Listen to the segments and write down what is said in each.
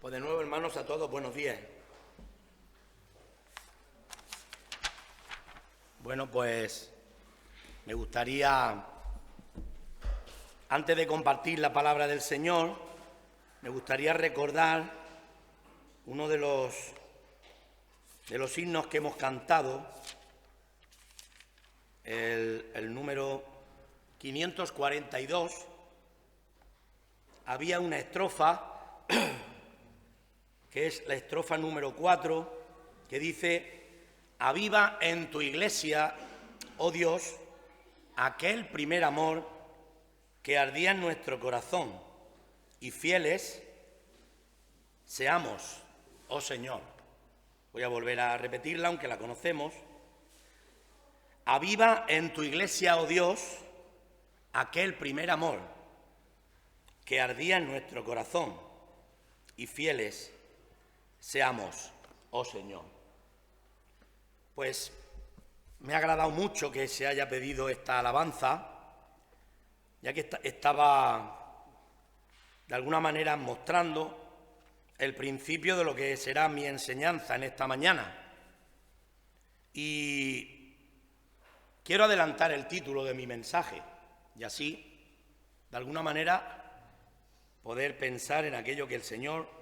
Pues de nuevo, hermanos, a todos, buenos días. Bueno, pues me gustaría, antes de compartir la palabra del Señor, me gustaría recordar uno de los himnos que hemos cantado, el número 542. Había una estrofa, que es la estrofa número 4, que dice: aviva en tu iglesia, oh Dios, aquel primer amor que ardía en nuestro corazón, y fieles seamos, oh Señor. Voy a volver a repetirla, aunque la conocemos. Aviva en tu iglesia, oh Dios, aquel primer amor que ardía en nuestro corazón, y fieles seamos, oh Señor. Pues me ha agradado mucho que se haya pedido esta alabanza, ya que estaba de alguna manera mostrando el principio de lo que será mi enseñanza en esta mañana. Y quiero adelantar el título de mi mensaje y así, de alguna manera, poder pensar en aquello que el Señor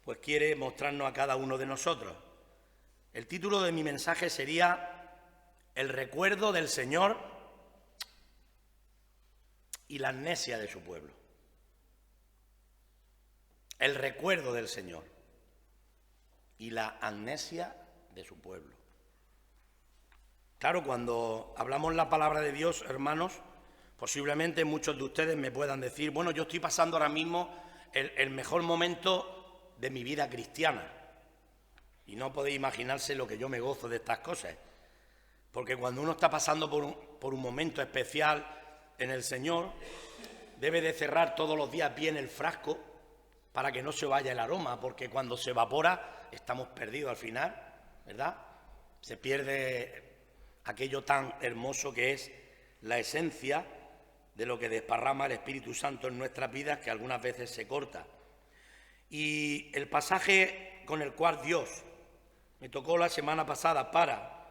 pues quiere mostrarnos a cada uno de nosotros. El título de mi mensaje sería El recuerdo del Señor y la amnesia de su pueblo. El recuerdo del Señor y la amnesia de su pueblo. Claro, cuando hablamos la palabra de Dios, hermanos, posiblemente muchos de ustedes me puedan decir: bueno, yo estoy pasando ahora mismo el mejor momento de mi vida cristiana. Y no podéis imaginarse lo que yo me gozo de estas cosas. Porque cuando uno está pasando por un momento especial en el Señor, debe de cerrar todos los días bien el frasco para que no se vaya el aroma, porque cuando se evapora estamos perdidos al final, ¿verdad? Se pierde aquello tan hermoso que es la esencia de lo que desparrama el Espíritu Santo en nuestras vidas, que algunas veces se corta. Y el pasaje con el cual Dios me tocó la semana pasada para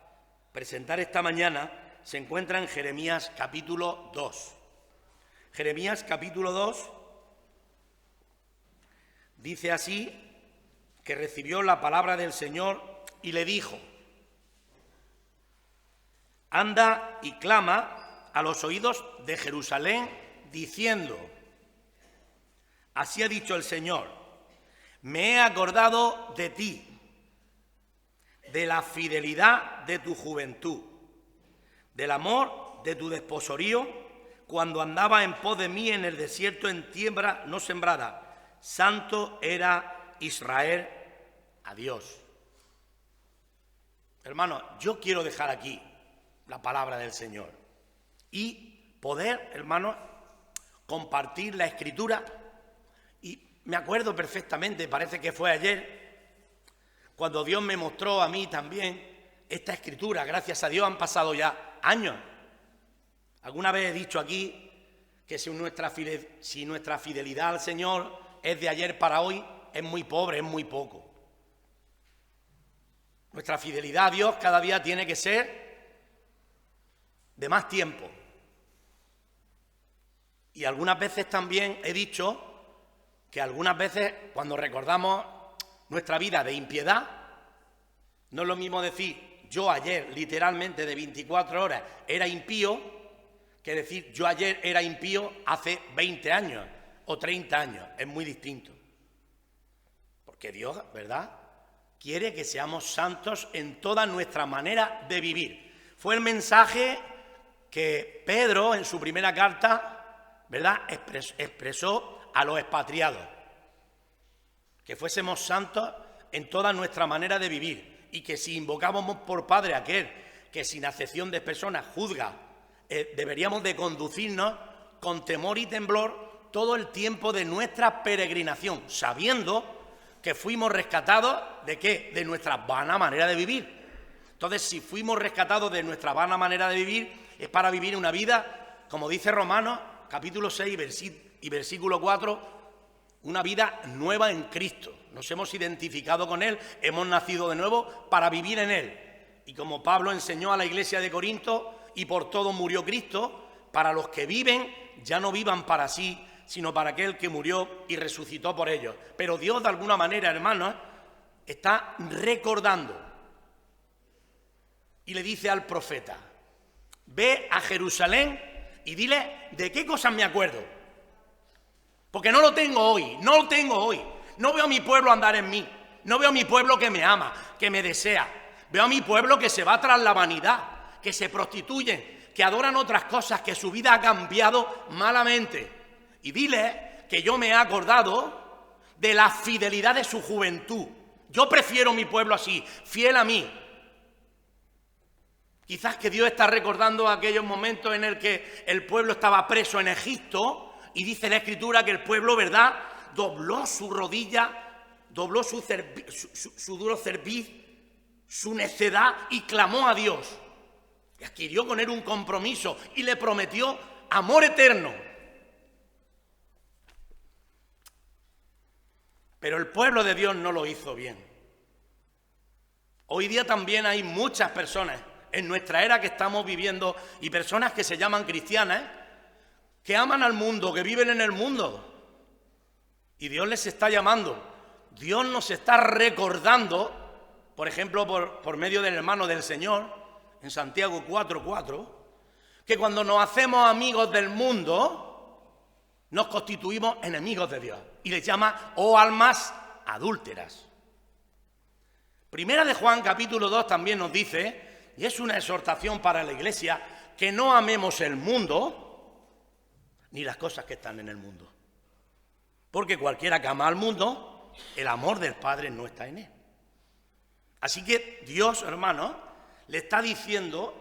presentar esta mañana se encuentra en Jeremías capítulo 2. Jeremías capítulo 2 dice así, que recibió la palabra del Señor y le dijo: anda y clama a los oídos de Jerusalén, diciendo: así ha dicho el Señor, me he acordado de ti, de la fidelidad de tu juventud, del amor de tu desposorío, cuando andaba en pos de mí en el desierto en tierra no sembrada. Santo era Israel a Dios. Hermanos, yo quiero dejar aquí la palabra del Señor y poder, hermanos, compartir la Escritura. Y me acuerdo perfectamente, parece que fue ayer, cuando Dios me mostró a mí también esta Escritura. Gracias a Dios han pasado ya años. Alguna vez he dicho aquí que si nuestra fidelidad al Señor es de ayer para hoy, es muy pobre, es muy poco. Nuestra fidelidad a Dios cada día tiene que ser de más tiempo. Y algunas veces también he dicho que algunas veces cuando recordamos nuestra vida de impiedad, no es lo mismo decir yo ayer literalmente de 24 horas era impío, que decir yo ayer era impío hace 20 años o 30 años. Es muy distinto. Porque Dios, ¿verdad?, quiere que seamos santos en toda nuestra manera de vivir. Fue el mensaje que Pedro en su primera carta, ¿verdad?, expresó a los expatriados. Que fuésemos santos en toda nuestra manera de vivir y que si invocábamos por Padre aquel que sin acepción de personas juzga, deberíamos de conducirnos con temor y temblor todo el tiempo de nuestra peregrinación, sabiendo que fuimos rescatados ¿de qué? De nuestra vana manera de vivir. Entonces, si fuimos rescatados de nuestra vana manera de vivir, es para vivir una vida, como dice Romanos, capítulo 6 y versículo 4, una vida nueva en Cristo. Nos hemos identificado con Él, hemos nacido de nuevo para vivir en Él. Y como Pablo enseñó a la iglesia de Corinto, y por todo murió Cristo, para los que viven, ya no vivan para sí, sino para aquel que murió y resucitó por ellos. Pero Dios, de alguna manera, hermanos, está recordando y le dice al profeta: ve a Jerusalén y dile de qué cosas me acuerdo. Porque no lo tengo hoy, no lo tengo hoy. No veo a mi pueblo andar en mí, no veo a mi pueblo que me ama, que me desea. Veo a mi pueblo que se va tras la vanidad, que se prostituyen, que adoran otras cosas, que su vida ha cambiado malamente. Y dile que yo me he acordado de la fidelidad de su juventud. Yo prefiero mi pueblo así, fiel a mí. Quizás que Dios está recordando aquellos momentos en el que el pueblo estaba preso en Egipto, y dice la Escritura que el pueblo, ¿verdad?, dobló su rodilla, dobló su duro cerviz, su necedad, y clamó a Dios. Y adquirió con él un compromiso y le prometió amor eterno. Pero el pueblo de Dios no lo hizo bien. Hoy día también hay muchas personas en nuestra era que estamos viviendo, y personas que se llaman cristianas, que aman al mundo, que viven en el mundo. Y Dios les está llamando. Dios nos está recordando, por ejemplo, por medio del hermano del Señor, en Santiago 4:4, que cuando nos hacemos amigos del mundo, nos constituimos enemigos de Dios. Y les llama, oh almas adúlteras. Primera de Juan, capítulo 2, también nos dice, y es una exhortación para la iglesia, que no amemos el mundo, ni las cosas que están en el mundo. Porque cualquiera que ama al mundo, el amor del Padre no está en él. Así que Dios, hermanos, le está diciendo,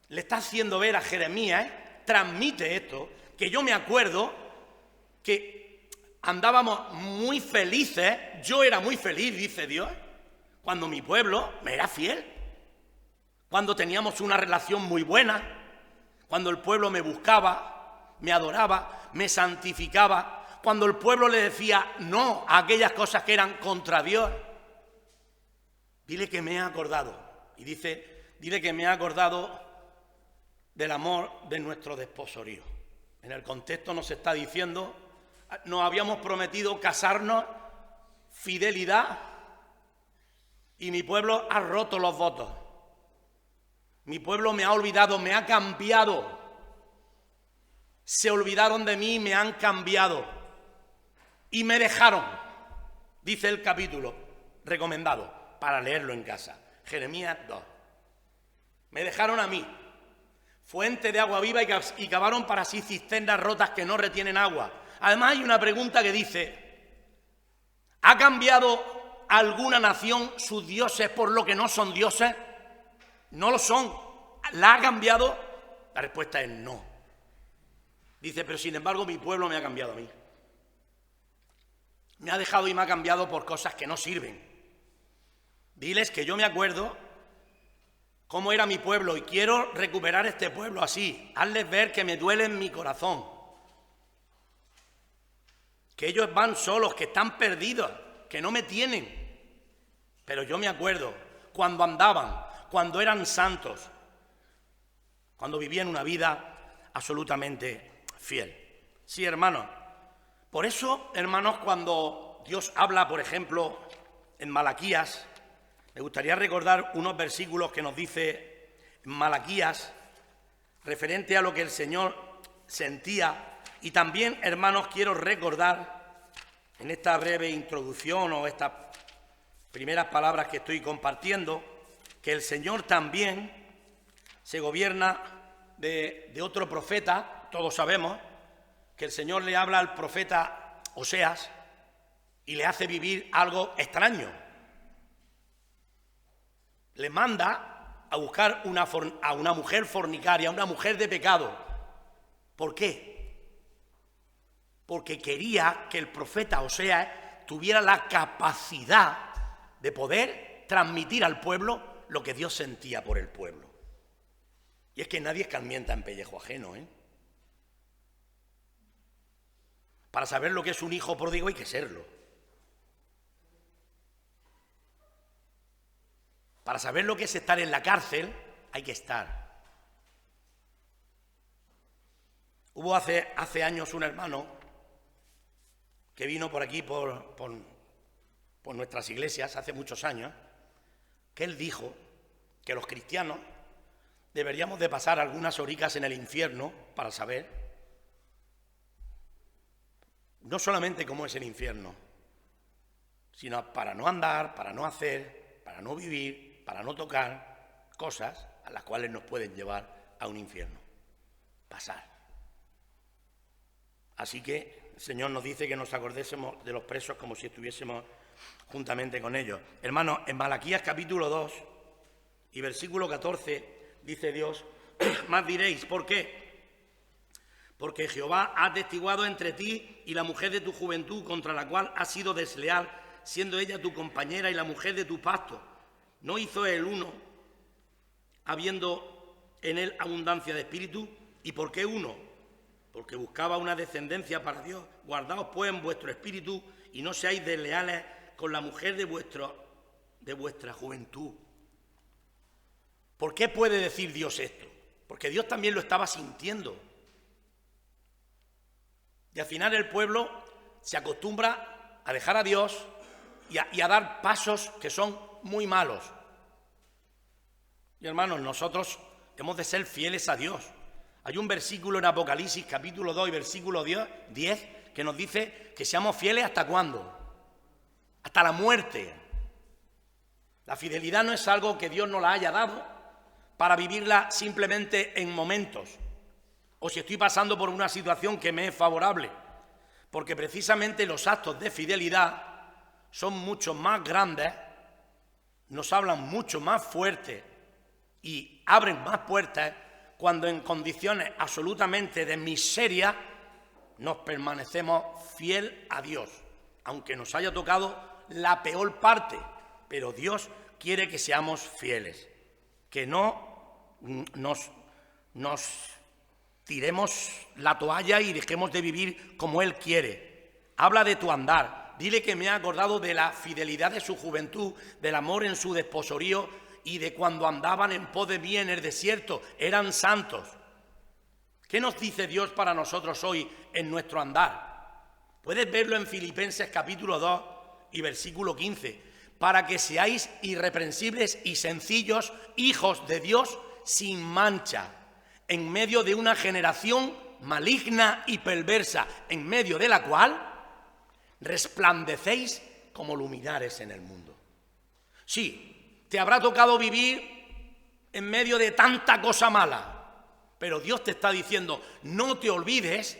le está haciendo ver a Jeremías, transmite esto, que yo me acuerdo que andábamos muy felices, yo era muy feliz, dice Dios, cuando mi pueblo me era fiel, cuando teníamos una relación muy buena, cuando el pueblo me buscaba, me adoraba, me santificaba, cuando el pueblo le decía no a aquellas cosas que eran contra Dios. Dile que me he acordado. Y dice, dile que me he acordado del amor de nuestro desposorío. En el contexto nos está diciendo, nos habíamos prometido casarnos, fidelidad, y mi pueblo ha roto los votos. Mi pueblo me ha olvidado, me ha cambiado. Se olvidaron de mí y me han cambiado. Y me dejaron, dice el capítulo recomendado para leerlo en casa. Jeremías 2. Me dejaron a mí, fuente de agua viva, y cavaron para sí cisternas rotas que no retienen agua. Además hay una pregunta que dice, ¿ha cambiado alguna nación sus dioses por lo que no son dioses? No lo son. ¿La ha cambiado? La respuesta es no. Dice, pero sin embargo mi pueblo me ha cambiado a mí. Me ha dejado y me ha cambiado por cosas que no sirven. Diles que yo me acuerdo cómo era mi pueblo y quiero recuperar este pueblo así. Hazles ver que me duele en mi corazón. Que ellos van solos, que están perdidos, que no me tienen. Pero yo me acuerdo cuando andaban, cuando eran santos, cuando vivían una vida absolutamente fiel. Sí, hermanos. Por eso, hermanos, cuando Dios habla, por ejemplo, en Malaquías, me gustaría recordar unos versículos que nos dice en Malaquías, referente a lo que el Señor sentía. Y también, hermanos, quiero recordar, en esta breve introducción o estas primeras palabras que estoy compartiendo, que el Señor también se gobierna de otro profeta. Todos sabemos que el Señor le habla al profeta Oseas y le hace vivir algo extraño. Le manda a buscar a una mujer fornicaria, a una mujer de pecado. ¿Por qué? Porque quería que el profeta Oseas tuviera la capacidad de poder transmitir al pueblo lo que Dios sentía por el pueblo. Y es que nadie escarmienta en pellejo ajeno, Para saber lo que es un hijo pródigo hay que serlo. Para saber lo que es estar en la cárcel hay que estar. Hubo hace años un hermano que vino por aquí, por nuestras iglesias, hace muchos años, que él dijo que los cristianos deberíamos de pasar algunas horicas en el infierno para saber no solamente cómo es el infierno, sino para no andar, para no hacer, para no vivir, para no tocar cosas a las cuales nos pueden llevar a un infierno. Pasar. Así que el Señor nos dice que nos acordésemos de los presos como si estuviésemos juntamente con ellos. Hermanos, en Malaquías capítulo 2 y versículo 14 dice Dios, más diréis, ¿por qué? Porque Jehová ha atestiguado entre ti y la mujer de tu juventud, contra la cual has sido desleal, siendo ella tu compañera y la mujer de tu pacto. ¿No hizo el uno, habiendo en él abundancia de espíritu? ¿Y por qué uno? Porque buscaba una descendencia para Dios. Guardaos pues en vuestro espíritu y no seáis desleales con la mujer de vuestra juventud. ¿Por qué puede decir Dios esto? Porque Dios también lo estaba sintiendo. Y al final el pueblo se acostumbra a dejar a Dios y a dar pasos que son muy malos. Y hermanos, nosotros hemos de ser fieles a Dios. Hay un versículo en Apocalipsis capítulo 2 y versículo 10 que nos dice que seamos fieles ¿hasta cuándo? Hasta la muerte. La fidelidad no es algo que Dios nos la haya dado para vivirla simplemente en momentos, o si estoy pasando por una situación que me es favorable, porque precisamente los actos de fidelidad son mucho más grandes, nos hablan mucho más fuerte y abren más puertas cuando en condiciones absolutamente de miseria nos permanecemos fiel a Dios, aunque nos haya tocado la peor parte, pero Dios quiere que seamos fieles, que no nos tiremos la toalla y dejemos de vivir como Él quiere. Habla de tu andar, dile que me ha acordado de la fidelidad de su juventud, del amor en su desposorío y de cuando andaban en pos de mí en el desierto, eran santos. ¿Qué nos dice Dios para nosotros hoy en nuestro andar? Puedes verlo en Filipenses capítulo 2 y versículo 15, para que seáis irreprensibles y sencillos, hijos de Dios sin mancha, en medio de una generación maligna y perversa, en medio de la cual resplandecéis como luminares en el mundo. Sí, te habrá tocado vivir en medio de tanta cosa mala, pero Dios te está diciendo, no te olvides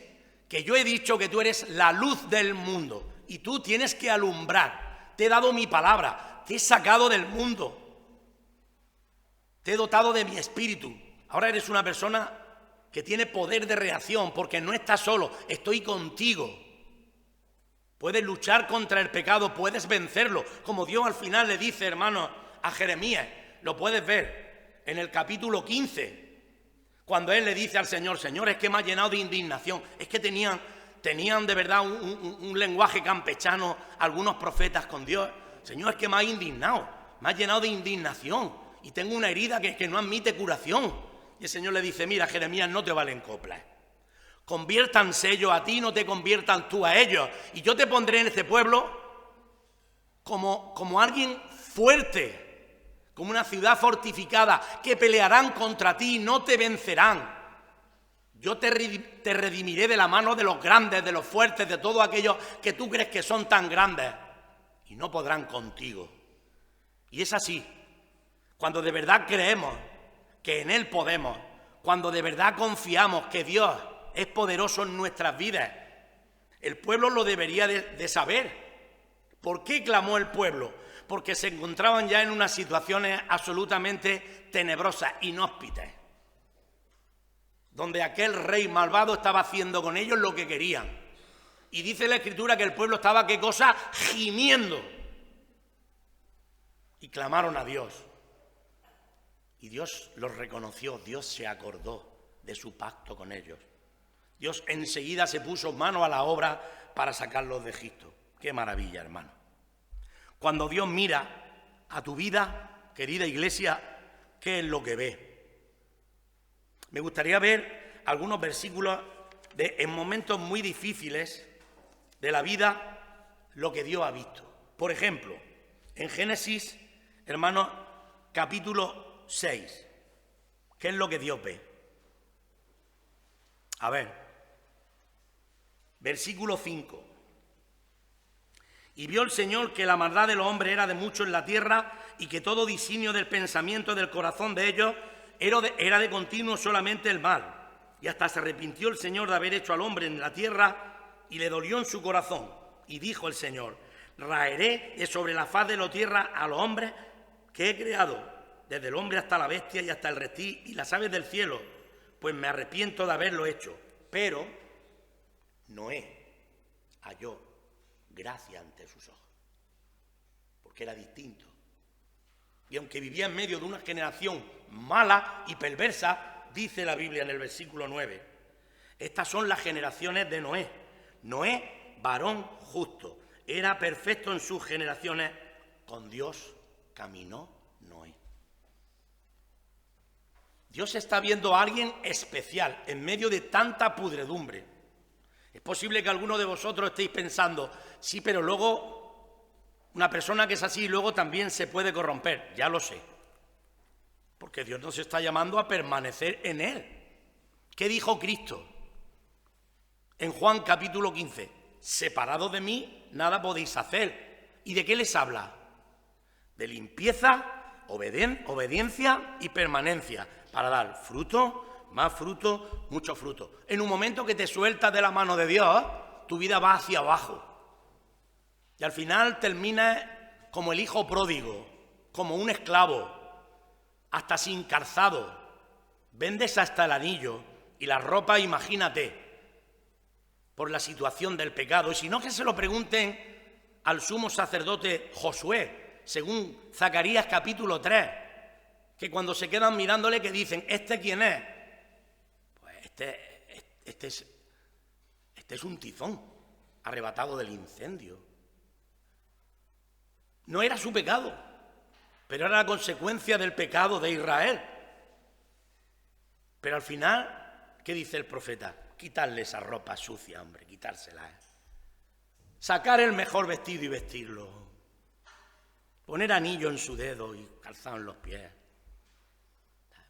que yo he dicho que tú eres la luz del mundo y tú tienes que alumbrar. Te he dado mi palabra, te he sacado del mundo, te he dotado de mi espíritu. Ahora eres una persona que tiene poder de reacción porque no estás solo, estoy contigo. Puedes luchar contra el pecado, puedes vencerlo, como Dios al final le dice, hermano, a Jeremías, lo puedes ver en el capítulo 15, cuando él le dice al Señor, Señor, es que me ha llenado de indignación, es que tenían de verdad un lenguaje campechano algunos profetas con Dios. Señor, es que me ha indignado, me ha llenado de indignación y tengo una herida que no admite curación. Y el Señor le dice, mira, Jeremías, no te valen coplas. Conviértanse ellos a ti, no te conviertan tú a ellos. Y yo te pondré en este pueblo como alguien fuerte, como una ciudad fortificada, que pelearán contra ti y no te vencerán. Yo te redimiré de la mano de los grandes, de los fuertes, de todos aquellos que tú crees que son tan grandes. Y no podrán contigo. Y es así. Cuando de verdad creemos que en Él podemos, cuando de verdad confiamos que Dios es poderoso en nuestras vidas, el pueblo lo debería de saber. ¿Por qué clamó el pueblo? Porque se encontraban ya en unas situaciones absolutamente tenebrosas, inhóspitas, donde aquel rey malvado estaba haciendo con ellos lo que querían. Y dice la Escritura que el pueblo estaba, ¿qué cosa? Gimiendo. Y clamaron a Dios. Y Dios los reconoció, Dios se acordó de su pacto con ellos. Dios enseguida se puso mano a la obra para sacarlos de Egipto. ¡Qué maravilla, hermano! Cuando Dios mira a tu vida, querida iglesia, ¿qué es lo que ve? Me gustaría ver algunos versículos en momentos muy difíciles de la vida, lo que Dios ha visto. Por ejemplo, en Génesis, hermanos, capítulo 6, ¿qué es lo que Dios ve? A ver, versículo 5. Y vio el Señor que la maldad de los hombres era de mucho en la tierra y que todo disignio del pensamiento del corazón de ellos era de continuo solamente el mal. Y hasta se arrepintió el Señor de haber hecho al hombre en la tierra y le dolió en su corazón. Y dijo el Señor: raeré de sobre la faz de la tierra a los hombres que he creado, desde el hombre hasta la bestia y hasta el reptil y las aves del cielo, pues me arrepiento de haberlo hecho. Pero Noé halló gracia ante sus ojos, porque era distinto. Y aunque vivía en medio de una generación mala y perversa, dice la Biblia en el versículo 9, estas son las generaciones de Noé. Noé, varón justo, era perfecto en sus generaciones, con Dios caminó Noé. Dios está viendo a alguien especial en medio de tanta pudredumbre. Es posible que alguno de vosotros estéis pensando, sí, pero luego una persona que es así luego también se puede corromper. Ya lo sé, porque Dios nos está llamando a permanecer en Él. ¿Qué dijo Cristo en Juan capítulo 15? Separados de mí, nada podéis hacer. ¿Y de qué les habla? De limpieza, obediencia y permanencia, para dar fruto, más fruto, mucho fruto. En un momento que te sueltas de la mano de Dios, tu vida va hacia abajo. Y al final terminas como el hijo pródigo, como un esclavo, hasta sin calzado. Vendes hasta el anillo y la ropa, imagínate, por la situación del pecado. Y si no, que se lo pregunten al sumo sacerdote Josué, según Zacarías capítulo 3, que cuando se quedan mirándole, que dicen, ¿este quién es? Pues este es un tizón arrebatado del incendio. No era su pecado, pero era la consecuencia del pecado de Israel. Pero al final, ¿qué dice el profeta? Quitarle esa ropa sucia, hombre, quitársela. Sacar el mejor vestido y vestirlo. Poner anillo en su dedo y calzado en los pies.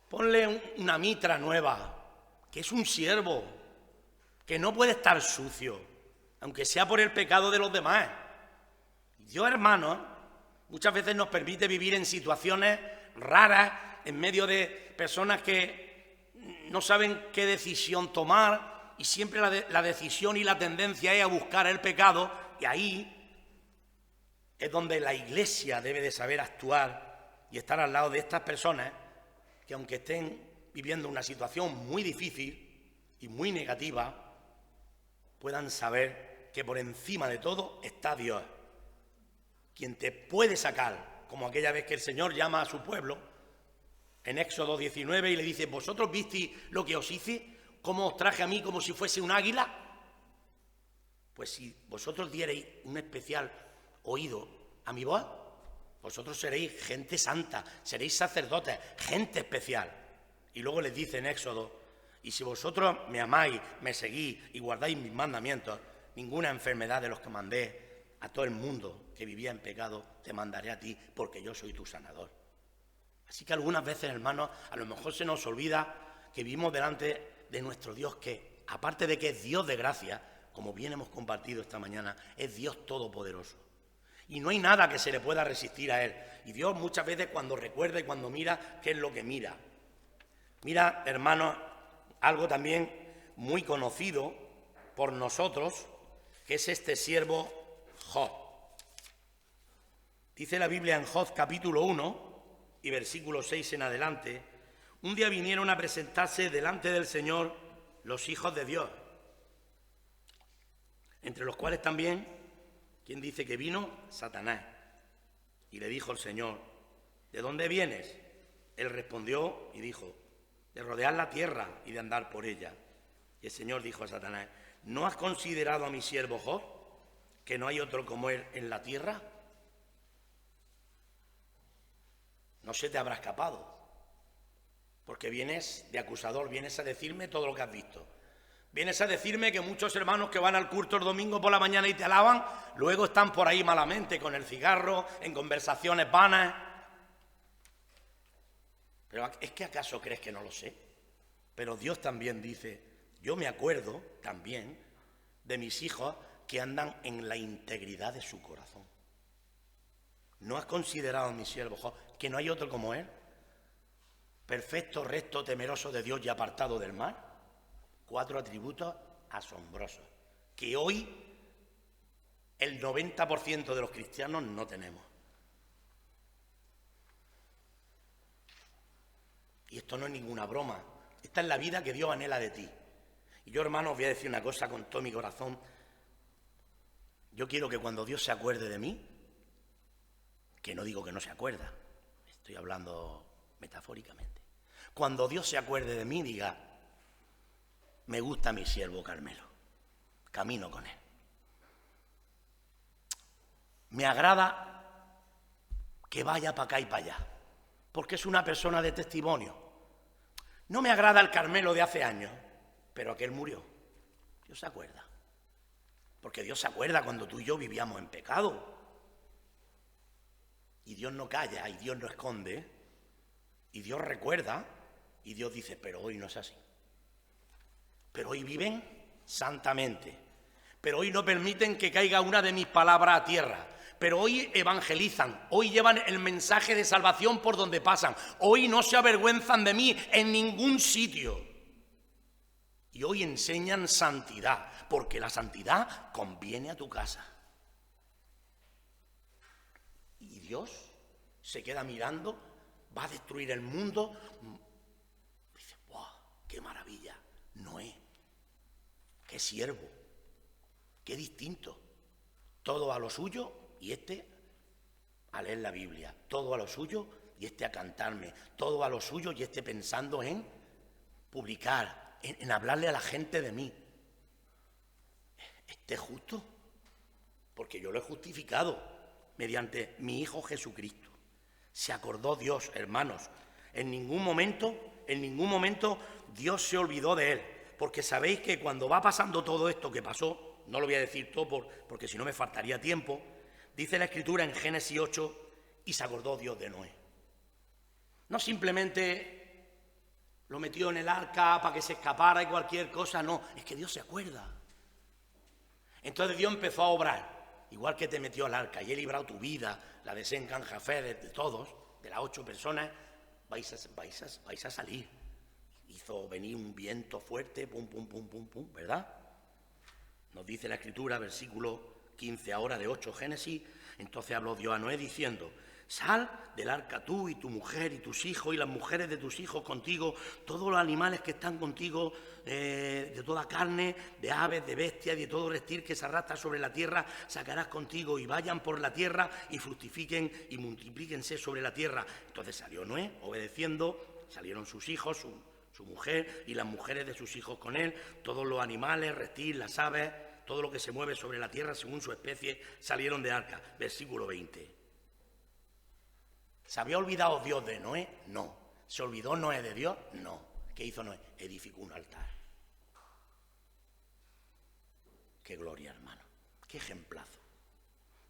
Ponle una mitra nueva, que es un siervo, que no puede estar sucio, aunque sea por el pecado de los demás. Dios, hermano, muchas veces nos permite vivir en situaciones raras, en medio de personas que no saben qué decisión tomar, y siempre la decisión y la tendencia es a buscar el pecado, y ahí es donde la Iglesia debe de saber actuar y estar al lado de estas personas que, aunque estén viviendo una situación muy difícil y muy negativa, puedan saber que por encima de todo está Dios, quien te puede sacar, como aquella vez que el Señor llama a su pueblo en Éxodo 19 y le dice: ¿vosotros visteis lo que os hice? ¿Cómo os traje a mí como si fuese un águila? Pues si vosotros dierais un especial oído a mi voz, vosotros seréis gente santa, seréis sacerdotes, gente especial. Y luego les dice en Éxodo: y si vosotros me amáis, me seguís y guardáis mis mandamientos, ninguna enfermedad de los que mandé a todo el mundo que vivía en pecado te mandaré a ti, porque yo soy tu sanador. Así que algunas veces, hermanos, a lo mejor se nos olvida que vivimos delante de nuestro Dios, que aparte de que es Dios de gracia, como bien hemos compartido esta mañana, es Dios todopoderoso. Y no hay nada que se le pueda resistir a Él. Y Dios muchas veces, cuando recuerda y cuando mira, ¿qué es lo que mira? Mira, hermanos, algo también muy conocido por nosotros, que es este siervo Job. Dice la Biblia en Job capítulo 1 y versículo 6 en adelante: un día vinieron a presentarse delante del Señor los hijos de Dios, entre los cuales también, ¿quién dice que vino? Satanás. Y le dijo el Señor: ¿de dónde vienes? Él respondió y dijo: de rodear la tierra y de andar por ella. Y el Señor dijo a Satanás: ¿no has considerado a mi siervo Job? que no hay otro como Él en la tierra? No se te habrá escapado, porque vienes de acusador, vienes a decirme todo lo que has visto. Vienes a decirme que muchos hermanos que van al culto el domingo por la mañana y te alaban, luego están por ahí malamente, con el cigarro, en conversaciones vanas. Pero ¿es que acaso crees que no lo sé? Pero Dios también dice, yo me acuerdo también de mis hijos que andan en la integridad de su corazón. ¿No has considerado, mi siervo Job, que no hay otro como Él? Perfecto, recto, temeroso de Dios y apartado del mal. 4 atributos asombrosos que hoy el 90% de los cristianos no tenemos. Y esto no es ninguna broma. Esta es la vida que Dios anhela de ti. Y yo, hermano, os voy a decir una cosa con todo mi corazón. Yo quiero que cuando Dios se acuerde de mí, que no digo que no se acuerda, estoy hablando metafóricamente. Cuando Dios se acuerde de mí, diga, me gusta mi siervo Carmelo, camino con él. Me agrada que vaya para acá y para allá, porque es una persona de testimonio. No me agrada el Carmelo de hace años, pero aquel murió. Dios se acuerda. Porque Dios se acuerda cuando tú y yo vivíamos en pecado. Y Dios no calla, y Dios no esconde, y Dios recuerda, y Dios dice, pero hoy no es así. Pero hoy viven santamente. Pero hoy no permiten que caiga una de mis palabras a tierra. Pero hoy evangelizan, hoy llevan el mensaje de salvación por donde pasan. Hoy no se avergüenzan de mí en ningún sitio. Y hoy enseñan santidad, porque la santidad conviene a tu casa. Y Dios se queda mirando, va a destruir el mundo. Dice, ¡wow! ¡Qué maravilla! Noé, qué siervo, qué distinto. Todo a lo suyo y este a leer la Biblia. Todo a lo suyo y este a cantarme. Todo a lo suyo y este pensando en publicar, en hablarle a la gente de mí. ¿Este es justo? Porque yo lo he justificado mediante mi Hijo Jesucristo. Se acordó Dios, hermanos. En ningún momento Dios se olvidó de él. Porque sabéis que cuando va pasando todo esto que pasó, no lo voy a decir todo porque si no me faltaría tiempo, dice la Escritura en Génesis 8, y se acordó Dios de Noé. No simplemente lo metió en el arca para que se escapara y cualquier cosa, no, es que Dios se acuerda. Entonces Dios empezó a obrar, igual que te metió al arca y he librado tu vida, la de Sencan Jafé, de todos, de las 8 personas, vais a salir. Hizo venir un viento fuerte, pum, pum, pum, pum, pum, ¿verdad? Nos dice la Escritura, versículo 15 ahora de 8 Génesis, entonces habló Dios a Noé diciendo, sal del arca tú y tu mujer y tus hijos y las mujeres de tus hijos contigo, todos los animales que están contigo, de toda carne, de aves, de bestias y de todo reptil que se arrastra sobre la tierra, sacarás contigo y vayan por la tierra y fructifiquen y multiplíquense sobre la tierra. Entonces salió Noé obedeciendo, salieron sus hijos, su mujer y las mujeres de sus hijos con él, todos los animales, reptiles, las aves, todo lo que se mueve sobre la tierra según su especie, salieron de arca. Versículo 20. ¿Se había olvidado Dios de Noé? No. ¿Se olvidó Noé de Dios? No. ¿Qué hizo Noé? Edificó un altar. ¡Qué gloria, hermano! ¡Qué ejemplazo!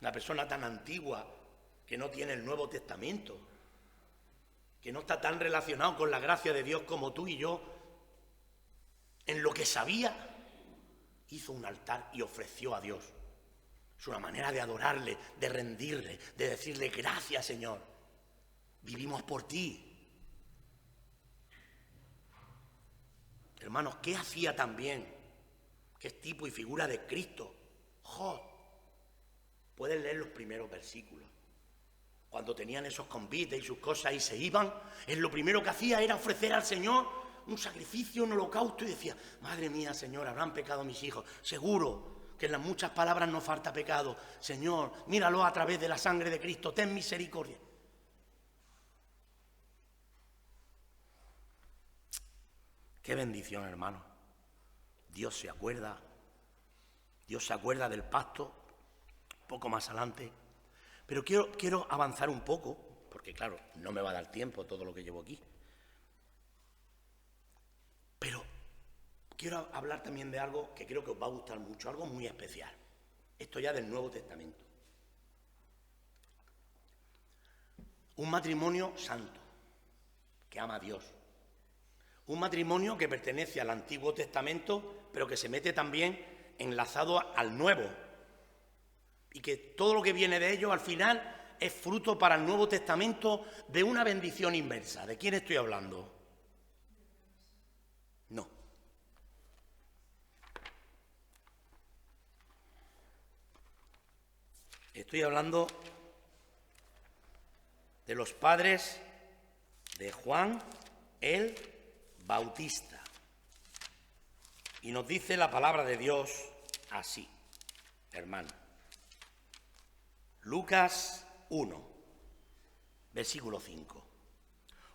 Una persona tan antigua que no tiene el Nuevo Testamento, que no está tan relacionado con la gracia de Dios como tú y yo, en lo que sabía, hizo un altar y ofreció a Dios. Es una manera de adorarle, de rendirle, de decirle gracias, Señor. Vivimos por ti. Hermanos, ¿qué hacía también? Que es tipo y figura de Cristo. Job. Pueden leer los primeros versículos. Cuando tenían esos convites y sus cosas y se iban, él lo primero que hacía era ofrecer al Señor un sacrificio, un holocausto y decía, madre mía, Señor, habrán pecado mis hijos. Seguro que en las muchas palabras no falta pecado. Señor, míralo a través de la sangre de Cristo, ten misericordia. Qué bendición, hermano. Dios se acuerda del pacto poco más adelante. Pero quiero avanzar un poco, porque claro, no me va a dar tiempo todo lo que llevo aquí. Pero quiero hablar también de algo que creo que os va a gustar mucho, algo muy especial. Esto ya del Nuevo Testamento. Un matrimonio santo, que ama a Dios. Un matrimonio que pertenece al Antiguo Testamento, pero que se mete también enlazado al Nuevo. Y que todo lo que viene de ellos al final es fruto para el Nuevo Testamento de una bendición inversa. ¿De quién estoy hablando? No. Estoy hablando de los padres de Juan el Bautista. Y nos dice la palabra de Dios así, hermano. Lucas 1, versículo 5.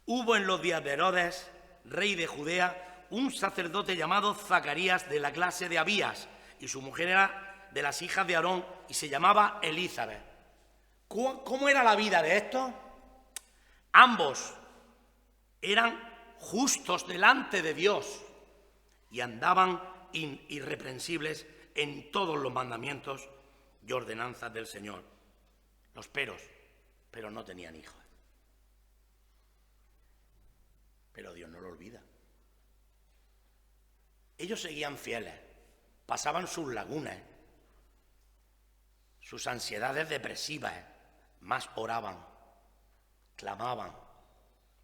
Hubo en los días de Herodes, rey de Judea, un sacerdote llamado Zacarías de la clase de Abías, y su mujer era de las hijas de Aarón y se llamaba Elizabeth. ¿Cómo era la vida de estos? Ambos eran justos delante de Dios y andaban irreprensibles en todos los mandamientos y ordenanzas del Señor. Los pero no tenían hijos. Pero Dios no lo olvida. Ellos seguían fieles, pasaban sus lagunas, sus ansiedades depresivas, más oraban, clamaban.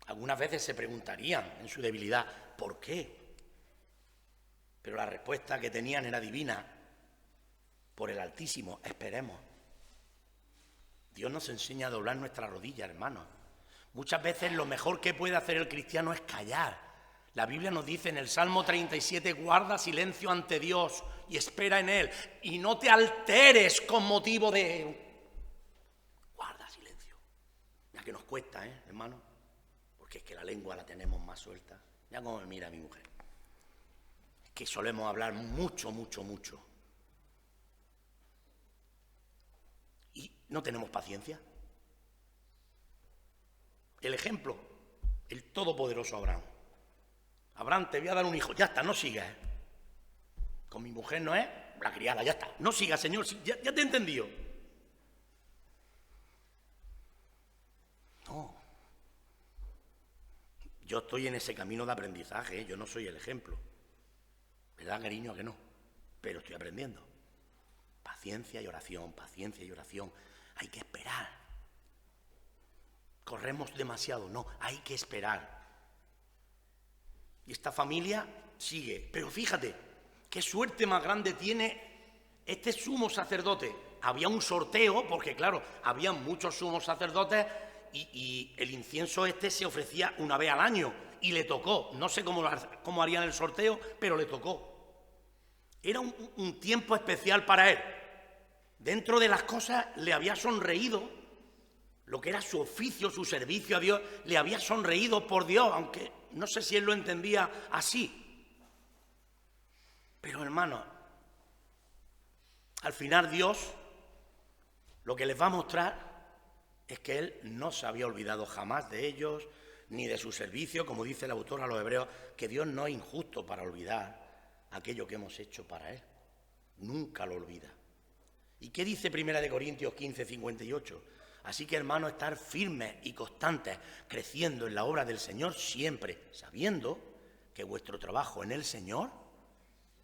Algunas veces se preguntarían en su debilidad, ¿por qué? Pero la respuesta que tenían era divina. Por el Altísimo, esperemos. Dios nos enseña a doblar nuestra rodilla, hermanos. Muchas veces lo mejor que puede hacer el cristiano es callar. La Biblia nos dice en el Salmo 37, guarda silencio ante Dios y espera en Él. Y no te alteres con motivo de... Guarda silencio. Ya que nos cuesta, hermano. Porque es que la lengua la tenemos más suelta. Ya como me mira mi mujer. Es que solemos hablar mucho. Y no tenemos paciencia. El ejemplo, el todopoderoso Abraham. Abraham, te voy a dar un hijo. Ya está, no sigas. Con mi mujer no es la criada, ya está. No sigas, Señor, ya te he entendido. No. Yo estoy en ese camino de aprendizaje, yo no soy el ejemplo. ¿Verdad, cariño, que no? Pero estoy aprendiendo. Paciencia y oración, paciencia y oración. Hay que esperar. Corremos demasiado, no, hay que esperar. Y esta familia sigue. Pero fíjate, qué suerte más grande tiene este sumo sacerdote. Había un sorteo, porque claro, había muchos sumos sacerdotes y el incienso se ofrecía una vez al año y le tocó. No sé cómo harían el sorteo, pero le tocó. Era un tiempo especial para él. Dentro de las cosas le había sonreído, lo que era su oficio, su servicio a Dios, le había sonreído por Dios, aunque no sé si él lo entendía así. Pero hermanos, al final Dios lo que les va a mostrar es que Él no se había olvidado jamás de ellos, ni de su servicio, como dice el autor a los hebreos, que Dios no es injusto para olvidar aquello que hemos hecho para Él. Nunca lo olvida. ¿Y qué dice 1 Corintios 15, 58? Así que, hermanos, estar firmes y constantes, creciendo en la obra del Señor siempre, sabiendo que vuestro trabajo en el Señor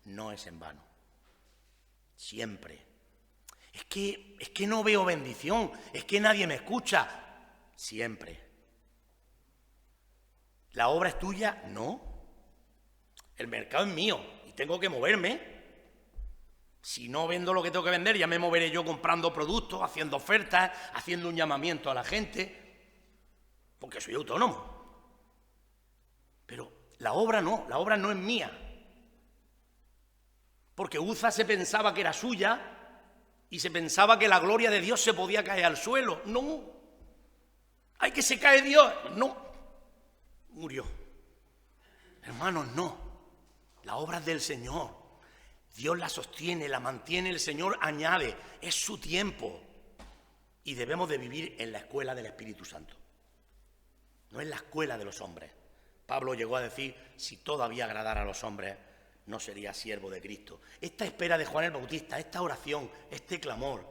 no es en vano. Siempre. Es que no veo bendición, es que nadie me escucha. Siempre. ¿La obra es tuya? No. El mercado es mío y tengo que moverme. Si no vendo lo que tengo que vender, ya me moveré yo comprando productos, haciendo ofertas, haciendo un llamamiento a la gente, porque soy autónomo. Pero la obra no es mía. Porque Uza se pensaba que era suya y se pensaba que la gloria de Dios se podía caer al suelo. No. ¿Hay que se cae Dios? No. Murió. Hermanos, no. La obra es del Señor. Dios la sostiene, la mantiene, el Señor añade. Es su tiempo. Y debemos de vivir en la escuela del Espíritu Santo. No en la escuela de los hombres. Pablo llegó a decir, si todavía agradara a los hombres, no sería siervo de Cristo. Esta espera de Juan el Bautista, esta oración, este clamor,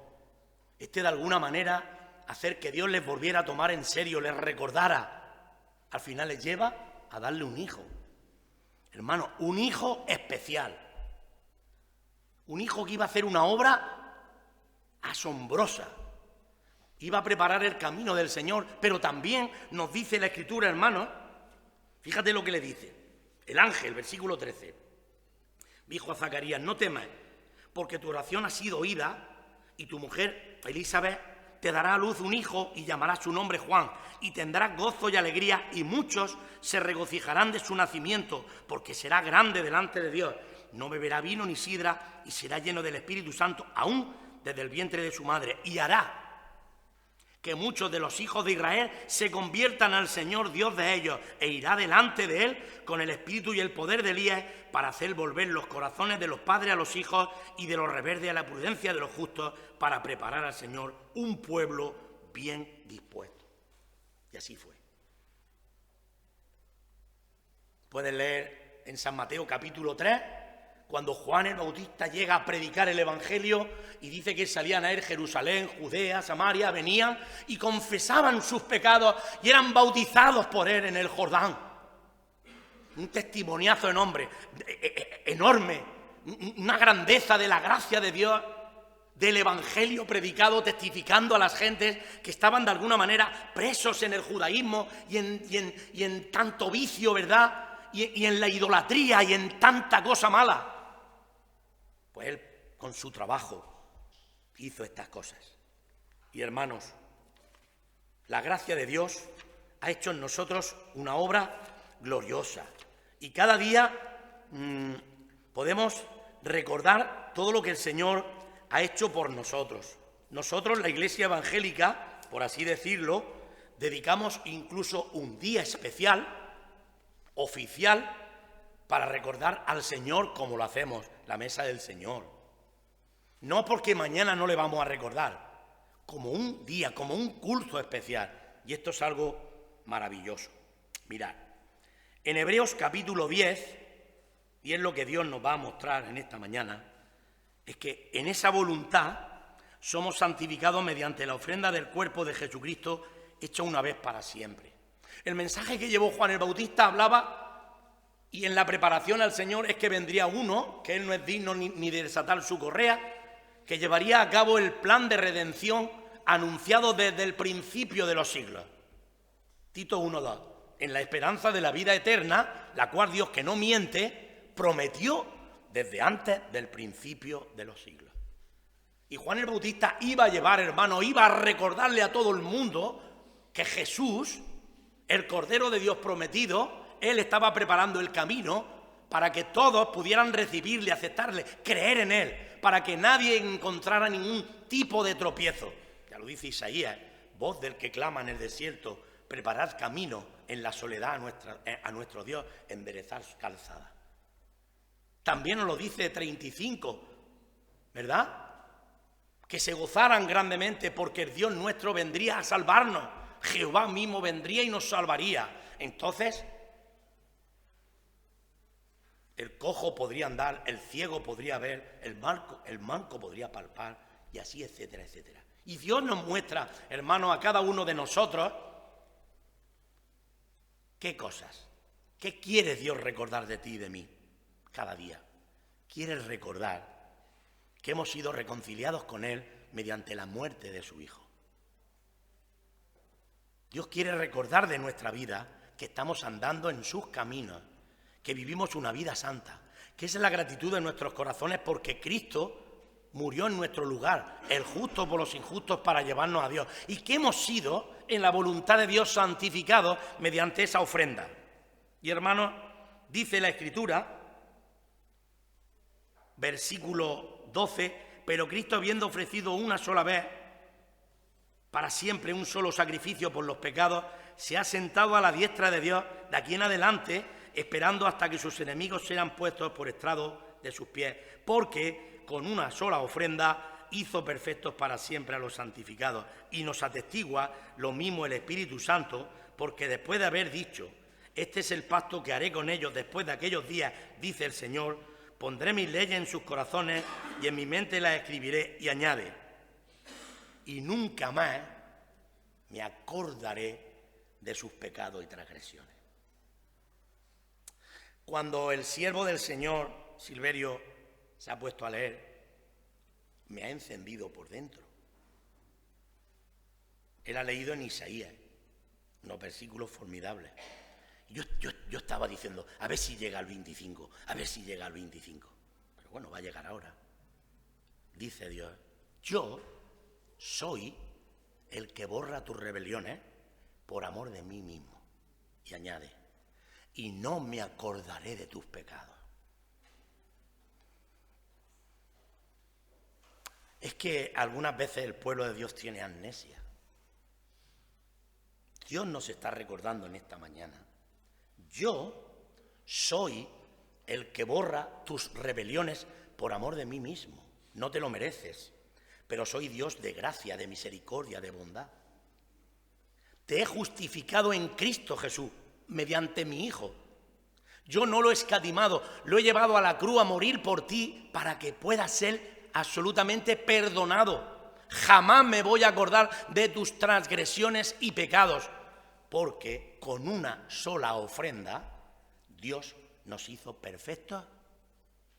de alguna manera hacer que Dios les volviera a tomar en serio, les recordara, al final les lleva a darle un hijo. Hermano, un hijo especial. Un hijo que iba a hacer una obra asombrosa. Iba a preparar el camino del Señor, pero también nos dice la Escritura, hermano, fíjate lo que le dice el ángel, versículo 13. Dijo a Zacarías, no temas, porque tu oración ha sido oída, y tu mujer, Elizabeth, te dará a luz un hijo y llamará su nombre Juan, y tendrás gozo y alegría, y muchos se regocijarán de su nacimiento, porque será grande delante de Dios. No beberá vino ni sidra, y será lleno del Espíritu Santo, aún desde el vientre de su madre, y hará que muchos de los hijos de Israel se conviertan al Señor Dios de ellos, e irá delante de él con el espíritu y el poder de Elías para hacer volver los corazones de los padres a los hijos y de los rebeldes a la prudencia de los justos, para preparar al Señor un pueblo bien dispuesto. Y así fue. Pueden leer en San Mateo capítulo 3, cuando Juan el Bautista llega a predicar el Evangelio y dice que salían a él Jerusalén, Judea, Samaria, venían y confesaban sus pecados y eran bautizados por él en el Jordán. Un testimoniazo enorme, una grandeza de la gracia de Dios, del Evangelio predicado, testificando a las gentes que estaban de alguna manera presos en el judaísmo y en tanto vicio, ¿verdad? Y en la idolatría y en tanta cosa mala. Pues él, con su trabajo, hizo estas cosas. Y hermanos, la gracia de Dios ha hecho en nosotros una obra gloriosa. Y cada día podemos recordar todo lo que el Señor ha hecho por nosotros. Nosotros, la Iglesia Evangélica, por así decirlo, dedicamos incluso un día especial, oficial, para recordar al Señor como lo hacemos, la mesa del Señor. No porque mañana no le vamos a recordar, como un día, como un culto especial. Y esto es algo maravilloso. Mirad, en Hebreos capítulo 10, y es lo que Dios nos va a mostrar en esta mañana, es que en esa voluntad somos santificados mediante la ofrenda del cuerpo de Jesucristo hecha una vez para siempre. El mensaje que llevó Juan el Bautista hablaba, y en la preparación al Señor, es que vendría uno, que él no es digno ni de desatar su correa, que llevaría a cabo el plan de redención anunciado desde el principio de los siglos. Tito 1:2. En la esperanza de la vida eterna, la cual Dios, que no miente, prometió desde antes del principio de los siglos. Y Juan el Bautista iba a llevar, hermano, iba a recordarle a todo el mundo que Jesús, el Cordero de Dios prometido, él estaba preparando el camino para que todos pudieran recibirle, aceptarle, creer en él, para que nadie encontrara ningún tipo de tropiezo. Ya lo dice Isaías, voz del que clama en el desierto, preparad camino en la soledad a nuestro Dios, enderezar calzada. También nos lo dice 35, ¿verdad? Que se gozaran grandemente porque el Dios nuestro vendría a salvarnos. Jehová mismo vendría y nos salvaría. Entonces, el cojo podría andar, el ciego podría ver, el manco podría palpar, y así, etcétera, etcétera. Y Dios nos muestra, hermanos, a cada uno de nosotros, ¿qué cosas? ¿Qué quiere Dios recordar de ti y de mí cada día? Quiere recordar que hemos sido reconciliados con Él mediante la muerte de su Hijo. Dios quiere recordar de nuestra vida que estamos andando en sus caminos, que vivimos una vida santa, que esa es la gratitud de nuestros corazones porque Cristo murió en nuestro lugar, el justo por los injustos para llevarnos a Dios, y que hemos sido en la voluntad de Dios santificados mediante esa ofrenda. Y hermanos, dice la Escritura, versículo 12, pero Cristo, habiendo ofrecido una sola vez para siempre un solo sacrificio por los pecados, se ha sentado a la diestra de Dios de aquí en adelante, esperando hasta que sus enemigos sean puestos por estrado de sus pies, porque con una sola ofrenda hizo perfectos para siempre a los santificados. Y nos atestigua lo mismo el Espíritu Santo, porque después de haber dicho: este es el pacto que haré con ellos después de aquellos días, dice el Señor, pondré mis leyes en sus corazones y en mi mente las escribiré. Y añade: y nunca más me acordaré de sus pecados y transgresiones. Cuando el siervo del Señor, Silverio, se ha puesto a leer, me ha encendido por dentro. Él ha leído en Isaías unos versículos formidables. Yo estaba diciendo, a ver si llega al 25, a ver si llega al 25. Pero bueno, va a llegar ahora. Dice Dios: yo soy el que borra tus rebeliones por amor de mí mismo. Y añade: y no me acordaré de tus pecados. Es que algunas veces el pueblo de Dios tiene amnesia. Dios nos está recordando en esta mañana: yo soy el que borra tus rebeliones por amor de mí mismo. No te lo mereces, pero soy Dios de gracia, de misericordia, de bondad. Te he justificado en Cristo Jesús, mediante mi Hijo. Yo no lo he escatimado, lo he llevado a la cruz a morir por ti para que puedas ser absolutamente perdonado. Jamás me voy a acordar de tus transgresiones y pecados, porque con una sola ofrenda Dios nos hizo perfectos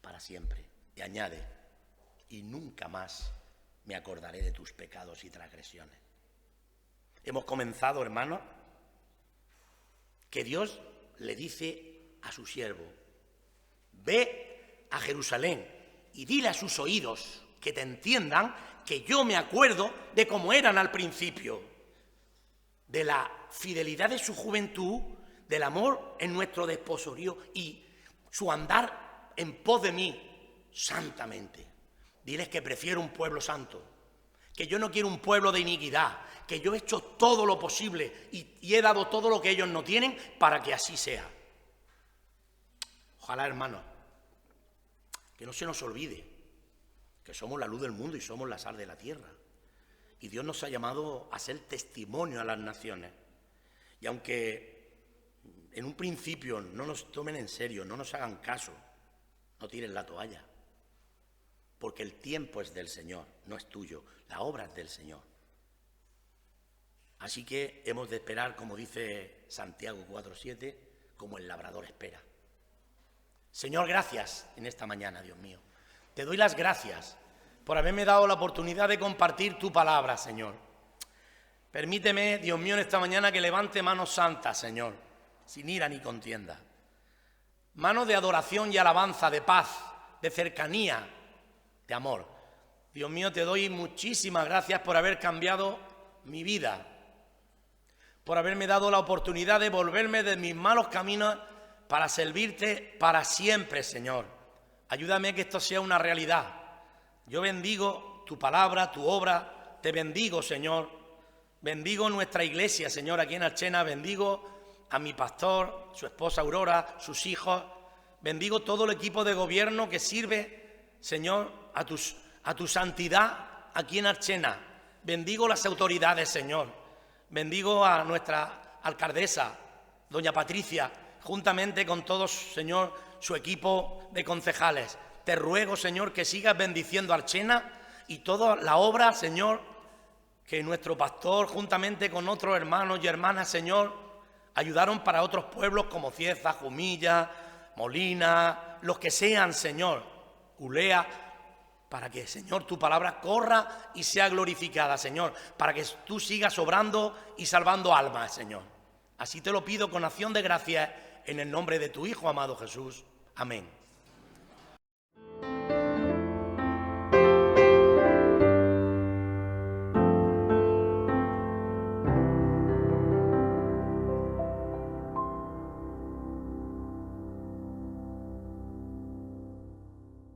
para siempre. Y añade: y nunca más me acordaré de tus pecados y transgresiones. Hemos comenzado, hermanos, que Dios le dice a su siervo: ve a Jerusalén y dile a sus oídos que te entiendan que yo me acuerdo de cómo eran al principio, de la fidelidad de su juventud, del amor en nuestro desposorio y su andar en pos de mí santamente. Diles que prefiero un pueblo santo, que yo no quiero un pueblo de iniquidad, que yo he hecho todo lo posible y he dado todo lo que ellos no tienen para que así sea. Ojalá, hermanos, que no se nos olvide que somos la luz del mundo y somos la sal de la tierra. Y Dios nos ha llamado a ser testimonio a las naciones. Y aunque en un principio no nos tomen en serio, no nos hagan caso, no tiren la toalla. Porque el tiempo es del Señor, no es tuyo. La obra es del Señor. Así que hemos de esperar, como dice Santiago 4:7, como el labrador espera. Señor, gracias en esta mañana, Dios mío. Te doy las gracias por haberme dado la oportunidad de compartir tu palabra, Señor. Permíteme, Dios mío, en esta mañana que levante manos santas, Señor, sin ira ni contienda. Manos de adoración y alabanza, de paz, de cercanía, de amor. Dios mío, te doy muchísimas gracias por haber cambiado mi vida, por haberme dado la oportunidad de volverme de mis malos caminos para servirte para siempre, Señor. Ayúdame a que esto sea una realidad. Yo bendigo tu palabra, tu obra, te bendigo, Señor. Bendigo nuestra iglesia, Señor, aquí en Archena. Bendigo a mi pastor, su esposa Aurora, sus hijos. Bendigo todo el equipo de gobierno que sirve, Señor, a tu santidad aquí en Archena. Bendigo las autoridades, Señor. Bendigo a nuestra alcaldesa, doña Patricia, juntamente con todos, Señor, su equipo de concejales. Te ruego, Señor, que sigas bendiciendo a Archena y toda la obra, Señor, que nuestro pastor, juntamente con otros hermanos y hermanas, Señor, ayudaron para otros pueblos como Cieza, Jumilla, Molina, los que sean, Señor, Ulea, para que, Señor, tu palabra corra y sea glorificada, Señor, para que tú sigas obrando y salvando almas, Señor. Así te lo pido con acción de gracias en el nombre de tu Hijo amado Jesús. Amén.